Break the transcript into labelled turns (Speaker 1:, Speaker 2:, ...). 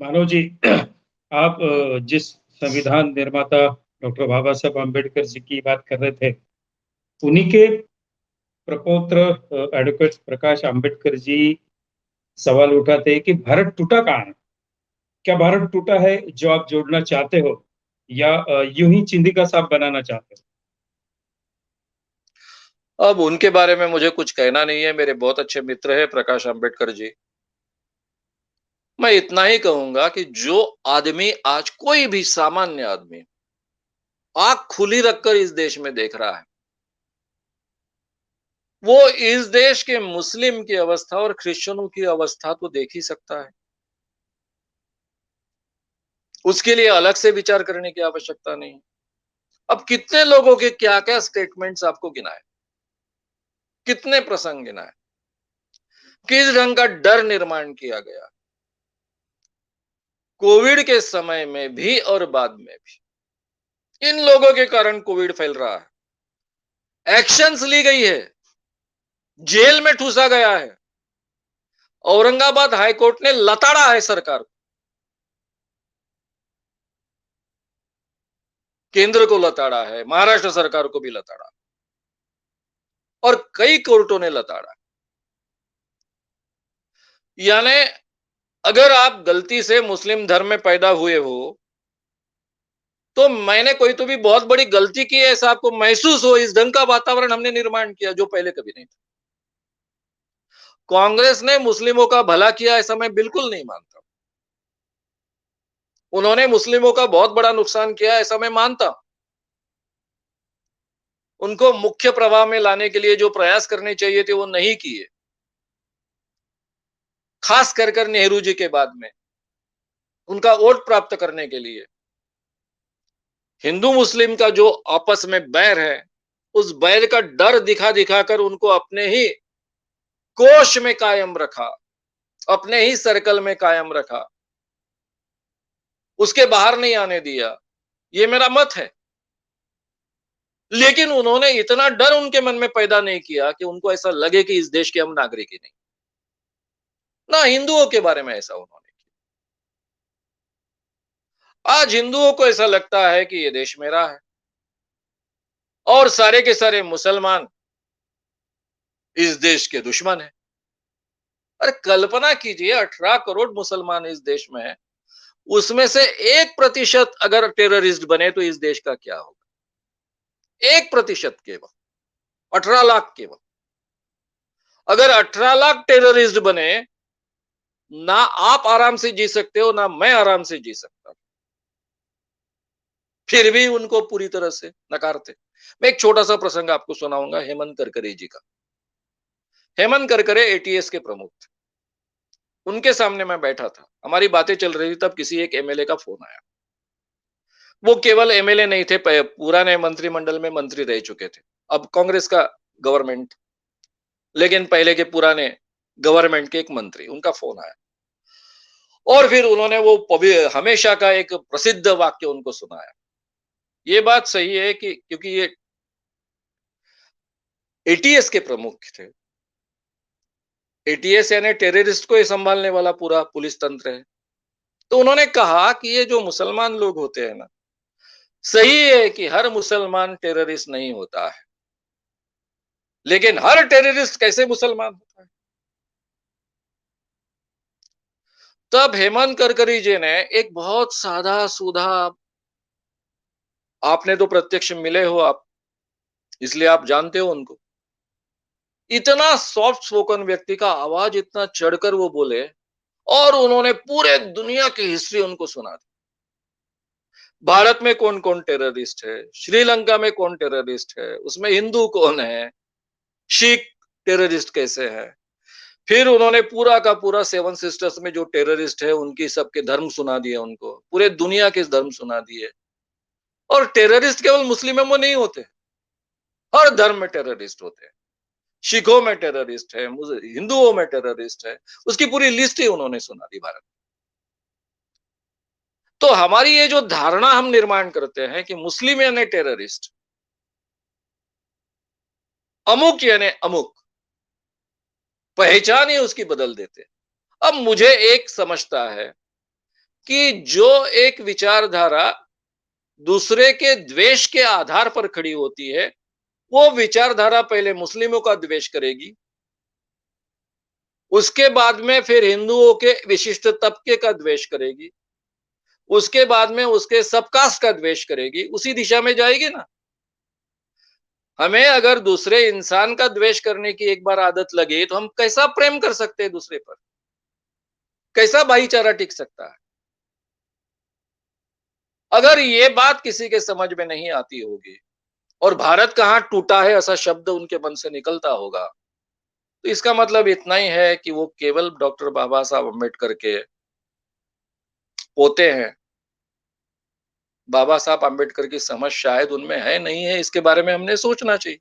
Speaker 1: मानव जी, आप जिस संविधान निर्माता डॉक्टर बाबा साहब अम्बेडकर जी की बात कर रहे थे, उन्हीं के प्रपौत्र एडवोकेट प्रकाश अम्बेडकर जी सवाल उठाते हैं कि भारत टूटा कहाँ है? क्या भारत टूटा है जो आप जोड़ना चाहते हो, या यूं ही चिंदी का सांप बनाना चाहते हो?
Speaker 2: अब उनके बारे में मुझे कुछ कहना नहीं है, मेरे बहुत अच्छे मित्र हैं प्रकाश अम्बेडकर जी। मैं इतना ही कहूँगा कि जो आदमी आज कोई भी सामान्य आदमी आँख खुली रखकर इस देश में देख रहा है, वो इस देश के मुस्लिम की अवस्था और क्रिश्चियनों की अवस्था तो देख ही सकता है। उसके लिए अलग से विचार करने की आवश्यकता नहीं। अब कितने लोगों के क्या-क्या स्टेटमेंट्स आपको गिनाएँ, कितने प्रसंग गिनाएँ, किस ढंग का डर निर्माण किया गया, कोविड के समय में भी और बाद में भी। इन लोगों के कारण कोविड फैल रहा है। एक्शंस ली गई है, जेल में ठूसा गया है। औरंगाबाद हाईकोर्ट ने लताड़ा है सरकार को, केंद्र को लताड़ा है, महाराष्ट्र सरकार को भी लताड़ा और कई कोर्टों ने लताड़ा। यानी अगर आप गलती से मुस्लिम धर्म में पैदा हुए हो, तो मैंने कोई तो भी बहुत बड़ी गलती की है ऐसा आपको महसूस हो, इस ढंग का वातावरण हमने निर्माण किया जो पहले कभी नहीं था। कांग्रेस ने मुस्लिमों का भला किया ऐसा मैं बिल्कुल नहीं मानता। उन्होंने मुस्लिमों का बहुत बड़ा नुकसान किया ऐसा मैं मानता हूं। उनको मुख्य प्रवाह में लाने के लिए जो प्रयास करने चाहिए थे वो नहीं किए, खास कर नेहरू जी के बाद में उनका वोट प्राप्त करने के लिए हिंदू मुस्लिम का जो आपस में बैर है, उस बैर का डर दिखा दिखाकर उनको अपने ही कोष में कायम रखा, अपने ही सर्कल में कायम रखा, उसके बाहर नहीं आने दिया। ये मेरा मत है। लेकिन उन्होंने इतना डर उनके मन में पैदा नहीं किया कि उनको ऐसा लगे कि इस देश के हम नागरिक ही नहीं। ना हिंदुओं के बारे में ऐसा उन्होंने किया। आज हिंदुओं को ऐसा लगता है कि ये देश मेरा है और सारे के सारे मुसलमान इस देश के दुश्मन है। अरे कल्पना कीजिए 18 करोड़ मुसलमान इस देश में है, उसमें से 1% अगर टेररिस्ट बने तो इस देश का क्या होगा? 1% केवल, 18 लाख केवल। अगर 18 लाख टेररिस्ट बने, ना आप आराम से जी सकते हो ना मैं आराम से जी सकता, फिर भी उनको पूरी तरह से नकारते। मैं एक छोटा सा प्रसंग आपको सुनाऊंगा हेमंत करकरे जी का। हेमंत करकरे एटीएस के प्रमुख थे। उनके सामने मैं बैठा था, हमारी बातें चल रही थी, तब किसी एक एमएलए का फोन आया। वो केवल एमएलए नहीं थे, पुराने मंत्रिमंडल में मंत्री रह चुके थे। अब कांग्रेस का गवर्नमेंट, लेकिन पहले के पुराने गवर्नमेंट के एक मंत्री, उनका फोन आया और फिर उन्होंने वो हमेशा का एक प्रसिद्ध वाक्य उनको सुनाया। ये बात सही है कि क्योंकि ये एटीएस के प्रमुख थे। एटीएस यानी टेररिस्ट को ही संभालने वाला पूरा पुलिस तंत्र है। तो उन्होंने कहा कि ये जो मुसलमान लोग होते हैं ना, सही है कि हर मुसलमान टेररिस्ट नहीं होता है, लेकिन हर टेररिस्ट कैसे मुसलमान होता है? तब हेमंत करकरी जी ने एक बहुत साधा सूधा, आपने तो प्रत्यक्ष मिले हो आप, इसलिए आप जानते हो उनको, इतना सॉफ्ट स्पोकन व्यक्ति का आवाज इतना चढ़कर वो बोले और उन्होंने पूरे दुनिया की हिस्ट्री उनको सुना दी। भारत में कौन कौन टेररिस्ट है, श्रीलंका में कौन टेररिस्ट है, उसमें हिंदू कौन है, सिख टेररिस्ट कैसे है। फिर उन्होंने पूरा का पूरा सेवन सिस्टर्स में जो टेररिस्ट है उनकी सबके धर्म सुना दिए, उनको पूरे दुनिया के धर्म सुना दिए। और टेररिस्ट केवल मुस्लिमों में नहीं होते, हर धर्म में टेररिस्ट होते हैं। सिखों में टेररिस्ट है, हिंदुओं में टेररिस्ट है, उसकी पूरी लिस्ट ही उन्होंने सुना दी भारत। तो हमारी ये जो धारणा हम निर्माण करते हैं कि मुस्लिम यानी टेररिस्ट, अमुक यानी अमुक, पहचान ही उसकी बदल देते। अब मुझे एक समझता है कि जो एक विचारधारा दूसरे के द्वेष के आधार पर खड़ी होती है, वो विचारधारा पहले मुस्लिमों का द्वेष करेगी, उसके बाद में फिर हिंदुओं के विशिष्ट तबके का द्वेष करेगी, उसके बाद में उसके सबकास्ट का द्वेष करेगी, उसी दिशा में जाएगी ना। हमें अगर दूसरे इंसान का द्वेष करने की एक बार आदत लगे, तो हम कैसा प्रेम कर सकते हैं दूसरे पर? कैसा भाईचारा टिक सकता है? अगर ये बात किसी के समझ में नहीं आती होगी और भारत कहाँ टूटा है ऐसा शब्द उनके मन से निकलता होगा, तो इसका मतलब इतना ही है कि वो केवल डॉक्टर बाबा साहब अम्बेडकर के पोते हैं। बाबा साहब अम्बेडकर की समझ शायद उनमें है, नहीं है, इसके बारे में हमने सोचना चाहिए।